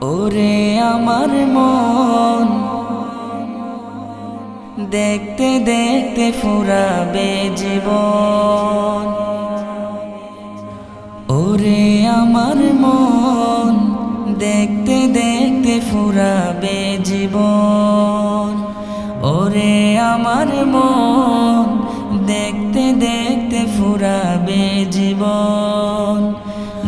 ওরে আমার মন দেখতে দেখতে ফুরাবে জীবন। ওরে আমার মন দেখতে দেখতে ফুরাবে জীবন। ওরে আমার মন দেখতে দেখতে ফুরাবে জীবন।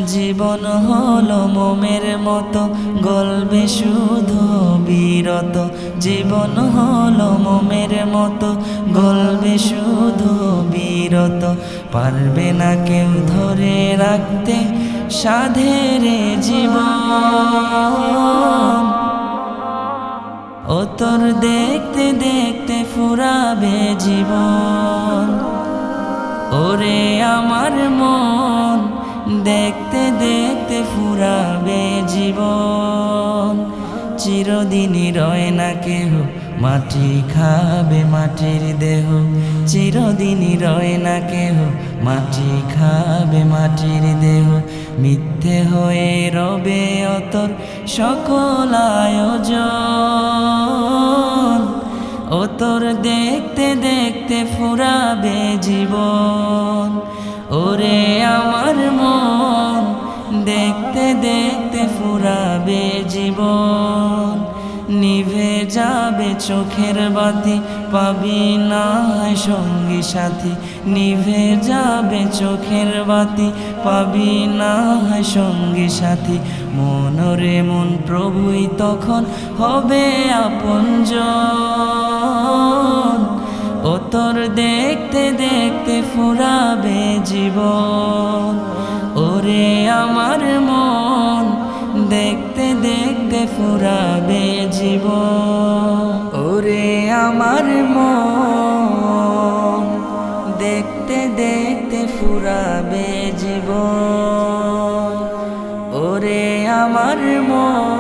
জীবন হলো মোমের মতো গলবে শুধু বিরত। জীবন হলো মোমের মতো গলবে শুধু বিরত। পারবে না কেউ ধরে রাখতে সাধের জীবন। ও তোর দেখতে দেখতে ফুরাবে জীবন। ওরে আমার মন দেখতে দেখতে ফুরাবে জীবন। চিরদিনই রয় না কেহ মাটি খাবে মাটির দেহ। চিরদিনই রয় না কেহ মাটি খাবে মাটির দেহ। মিথ্যে হয়ে রবে অতর সকল আয়োজন। ও তোর দেখতে দেখতে ফুরাবে জীবন। ওরে আমার মন দেখতে দেখতে ফুরাবে জীবন। নিভে যাবে চোখের বাতি পাবি না সঙ্গী সাথী। নিভে যাবে চোখের বাতি পাবি না সঙ্গী সাথী। মনরে মন প্রভুই তখন হবে আপনজন। ও তোর দেখতে দেখতে ফুরাবে জীবন। ওরে আমার মন দেখতে দেখতে ফুরাবে জীবন। ওরে আমার মন দেখতে দেখতে ফুরাবে জীবন। ওরে আমার মন